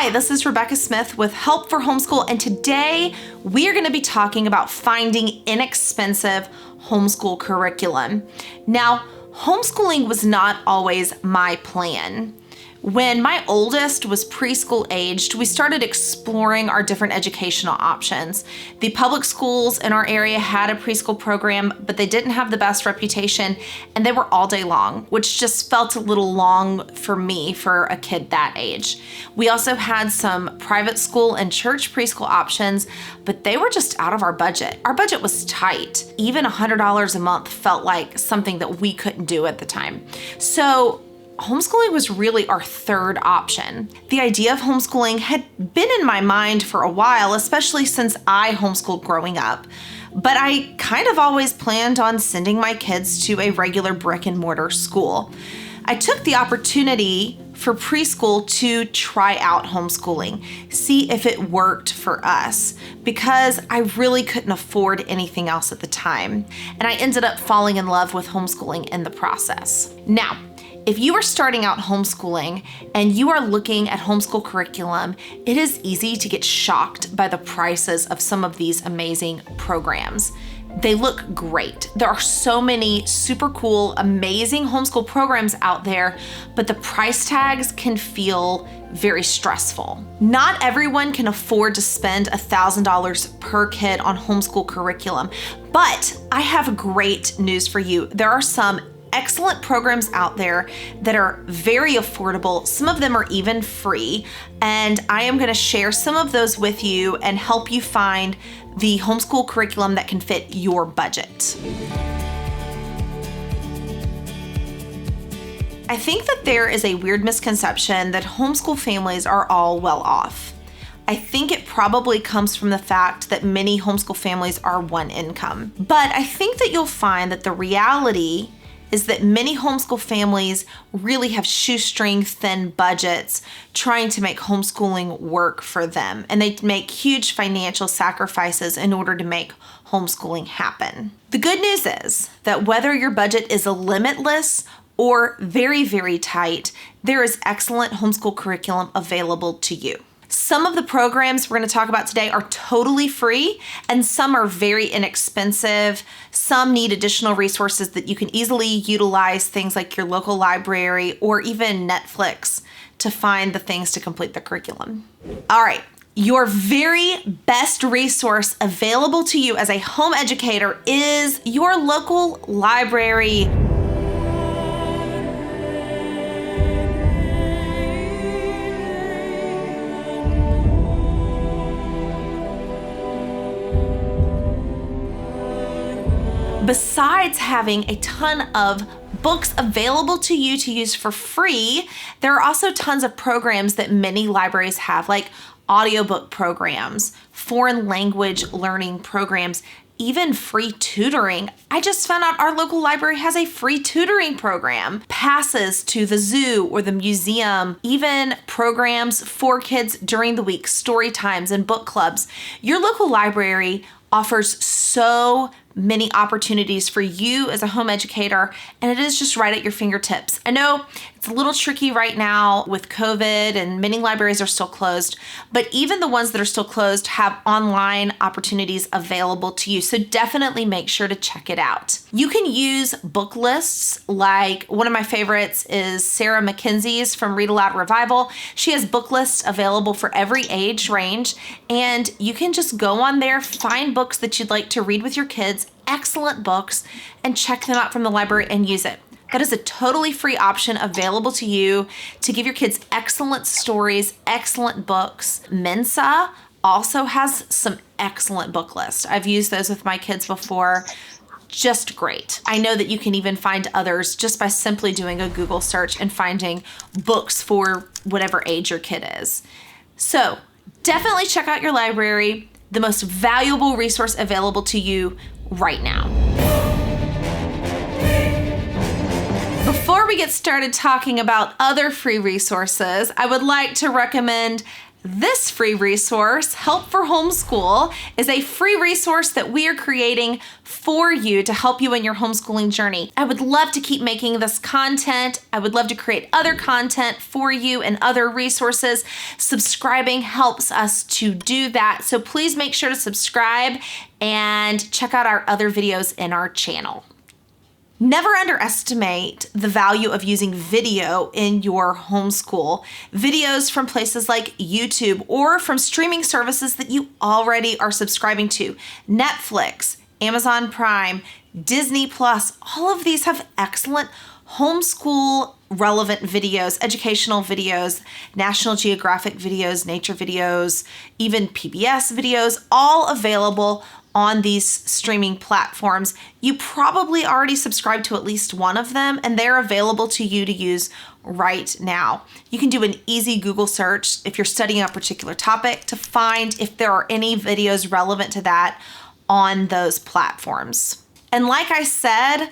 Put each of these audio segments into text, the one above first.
Hi, this is Rebecca Smith with Help for Homeschool, and today we are going to be talking about finding inexpensive homeschool curriculum. Now, homeschooling was not always my plan. When my oldest was preschool aged, we started exploring our different educational options. The public schools in our area had a preschool program, but they didn't have the best reputation, and they were all day long, which just felt a little long for me for a kid that age. We also had some private school and church preschool options, but they were just out of our budget. Our budget was tight. Even $100 a month felt like something that we couldn't do at the time. So homeschooling was really our third option. The idea of homeschooling had been in my mind for a while, especially since I homeschooled growing up. But I kind of always planned on sending my kids to a regular brick and mortar school. I took the opportunity for preschool to try out homeschooling, see if it worked for us, because I really couldn't afford anything else at the time. And I ended up falling in love with homeschooling in the process. Now, if you are starting out homeschooling and you are looking at homeschool curriculum, it is easy to get shocked by the prices of some of these amazing programs. They look great. There are so many super cool, amazing homeschool programs out there, but the price tags can feel very stressful. Not everyone can afford to spend $1,000 per kid on homeschool curriculum, but I have great news for you. There are some excellent programs out there that are very affordable. Some of them are even free, and I am going to share some of those with you and help you find the homeschool curriculum that can fit your budget. I think that there is a weird misconception that homeschool families are all well off. I think it probably comes from the fact that many homeschool families are one income. But I think that you'll find that the reality is that many homeschool families really have shoestring thin budgets trying to make homeschooling work for them. And they make huge financial sacrifices in order to make homeschooling happen. The good news is that whether your budget is limitless or very, very tight, there is excellent homeschool curriculum available to you. Some of the programs we're going to talk about today are totally free, and some are very inexpensive. Some need additional resources that you can easily utilize, things like your local library or even Netflix, to find the things to complete the curriculum. All right, your very best resource available to you as a home educator is your local library. Besides having a ton of books available to you to use for free, there are also tons of programs that many libraries have, like audiobook programs, foreign language learning programs, even free tutoring. I just found out our local library has a free tutoring program, passes to the zoo or the museum, even programs for kids during the week, story times and book clubs. Your local library offers so many opportunities for you as a home educator, and it is just right at your fingertips. I know it's a little tricky right now with COVID and many libraries are still closed, but even the ones that are still closed have online opportunities available to you. So definitely make sure to check it out. You can use book lists, like one of my favorites is Sarah McKenzie's from Read Aloud Revival. She has book lists available for every age range, and you can just go on there, find books that you'd like to read with your kids, excellent books, and check them out from the library and use it. That is a totally free option available to you to give your kids excellent stories, excellent books. Mensa also has some excellent book lists. I've used those with my kids before. Just great. I know that you can even find others just by simply doing a Google search and finding books for whatever age your kid is. So definitely check out your library, the most valuable resource available to you right now. Before we get started talking about other free resources, I would like to recommend This free resource, Help for Homeschool, is a free resource that we are creating for you to help you in your homeschooling journey. I would love to keep making this content. I would love to create other content for you and other resources. Subscribing helps us to do that. So please make sure to subscribe and check out our other videos in our channel. Never underestimate the value of using video in your homeschool. Videos from places like YouTube or from streaming services that you already are subscribing to. Netflix, Amazon Prime, Disney Plus, all of these have excellent homeschool relevant videos, educational videos, National Geographic videos, nature videos, even PBS videos, all available on these streaming platforms. You probably already subscribe to at least one of them, and they're available to you to use right now. You can do an easy Google search if you're studying a particular topic to find if there are any videos relevant to that on those platforms. And like I said,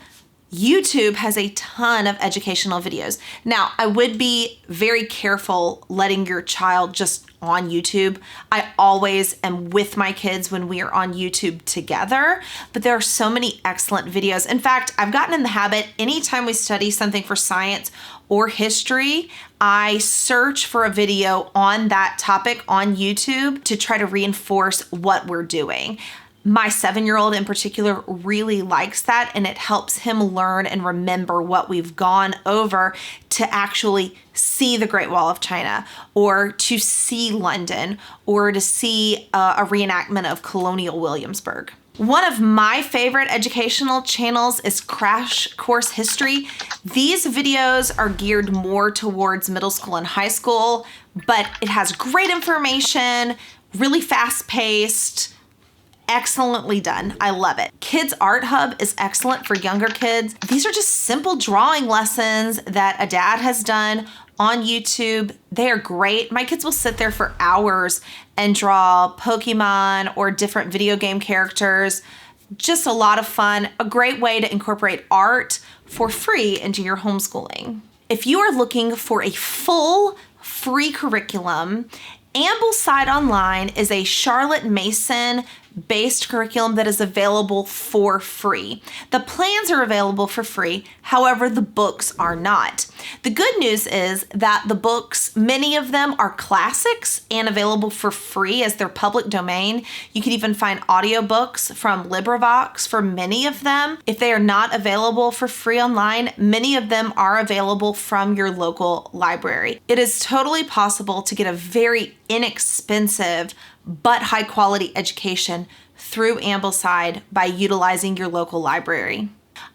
YouTube has a ton of educational videos. Now, I would be very careful letting your child just on YouTube. I always am with my kids when we are on YouTube together, but there are so many excellent videos. In fact, I've gotten in the habit, anytime we study something for science or history, I search for a video on that topic on YouTube to try to reinforce what we're doing. My 7-year-old in particular really likes that, and it helps him learn and remember what we've gone over to actually see the Great Wall of China, or to see London, or to see a reenactment of Colonial Williamsburg. One of my favorite educational channels is Crash Course History. These videos are geared more towards middle school and high school, but it has great information, really fast-paced, excellently done. I love it. Kids Art Hub is excellent for younger kids. These are just simple drawing lessons that a dad has done on YouTube. They are great. My kids will sit there for hours and draw Pokemon or different video game characters. Just a lot of fun. A great way to incorporate art for free into your homeschooling. If you are looking for a full free curriculum, Ambleside Online is a Charlotte Mason based curriculum that is available for free. The plans are available for free, however, the books are not. The good news is that the books, many of them are classics and available for free as they're public domain. You can even find audiobooks from LibriVox for many of them. If they are not available for free online, many of them are available from your local library. It is totally possible to get a very inexpensive but high quality education through Ambleside by utilizing your local library.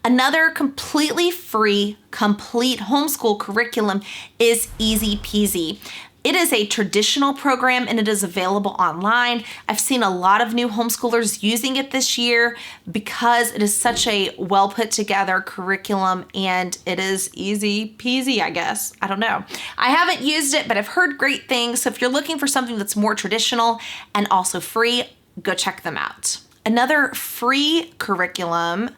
Another completely free, complete homeschool curriculum is Easy Peasy. It is a traditional program and it is available online. I've seen a lot of new homeschoolers using it this year because it is such a well put together curriculum and it is easy peasy, I guess. I don't know. I haven't used it, but I've heard great things. So if you're looking for something that's more traditional and also free, go check them out. Another free curriculum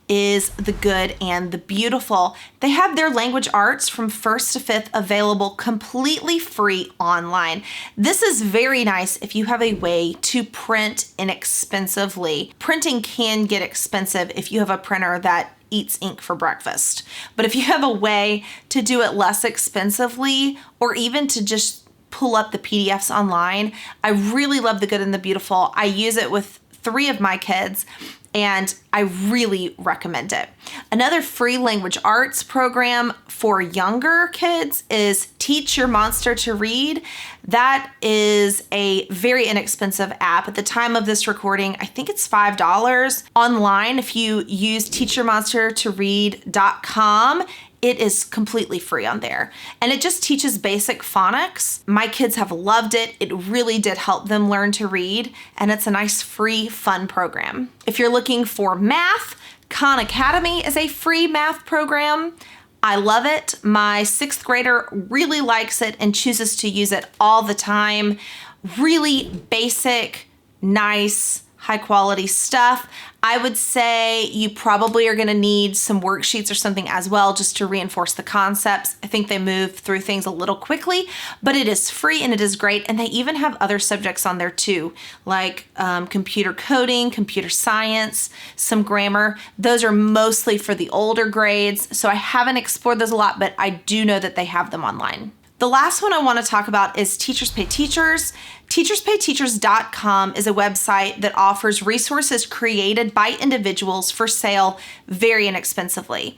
is The Good and the Beautiful. They have their language arts from 1st to 5th available completely free online. This is very nice if you have a way to print inexpensively. Printing can get expensive if you have a printer that eats ink for breakfast. But if you have a way to do it less expensively, or even to just pull up the PDFs online, I really love The Good and the Beautiful. I use it with 3 of my kids, and I really recommend it. Another free language arts program for younger kids is Teach Your Monster to Read. That is a very inexpensive app. At the time of this recording, I think it's $5 online. If you use teachyourmonstertoread.com, it is completely free on there. And it just teaches basic phonics. My kids have loved it. It really did help them learn to read. And it's a nice, free, fun program. If you're looking for math, Khan Academy is a free math program. I love it. My 6th grader really likes it and chooses to use it all the time. Really basic, nice, high quality stuff. I would say you probably are gonna need some worksheets or something as well just to reinforce the concepts. I think they move through things a little quickly, but it is free and it is great. And they even have other subjects on there too, like computer coding, computer science, some grammar. Those are mostly for the older grades. So I haven't explored those a lot, but I do know that they have them online. The last one I want to talk about is Teachers Pay Teachers. TeachersPayTeachers.com is a website that offers resources created by individuals for sale very inexpensively.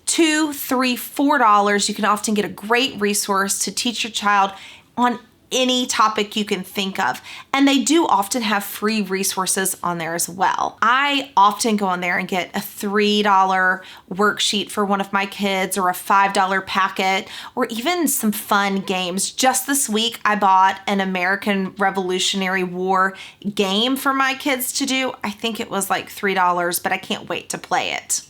$2, $3, $4, you can often get a great resource to teach your child on any topic you can think of. And they do often have free resources on there as well. I often go on there and get a $3 worksheet for one of my kids, or a $5 packet, or even some fun games. Just this week, I bought an American Revolutionary War game for my kids to do. I think it was like $3, but I can't wait to play it.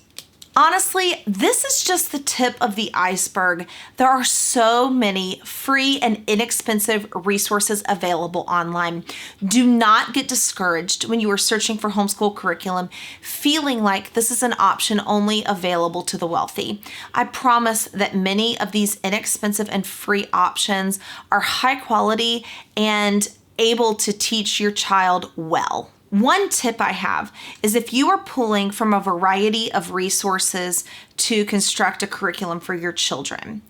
Honestly, this is just the tip of the iceberg. There are so many free and inexpensive resources available online. Do not get discouraged when you are searching for homeschool curriculum, feeling like this is an option only available to the wealthy. I promise that many of these inexpensive and free options are high quality and able to teach your child well. One tip I have is if you are pulling from a variety of resources to construct a curriculum for your children,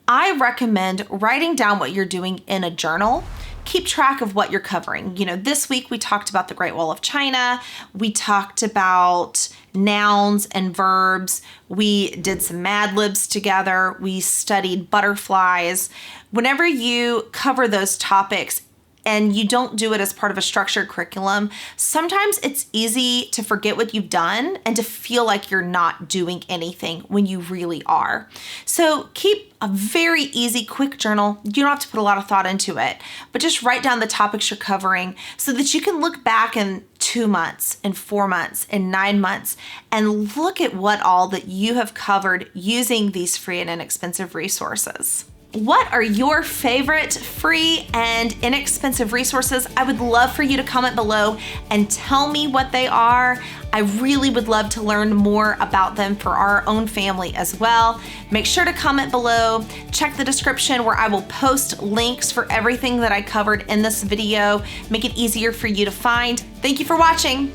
I recommend writing down what you're doing in a journal. Keep track of what you're covering. This week we talked about the Great Wall of China. We talked about nouns and verbs. We did some Mad Libs together. We studied butterflies. Whenever you cover those topics, and you don't do it as part of a structured curriculum, sometimes it's easy to forget what you've done and to feel like you're not doing anything when you really are. So keep a very easy, quick journal. You don't have to put a lot of thought into it, but just write down the topics you're covering so that you can look back in 2 months, in 4 months, in 9 months, and look at what all that you have covered using these free and inexpensive resources. What are your favorite free and inexpensive resources? I would love for you to comment below and tell me what they are. I really would love to learn more about them for our own family as well. Make sure to comment below. Check the description where I will post links for everything that I covered in this video. Make it easier for you to find. Thank you for watching.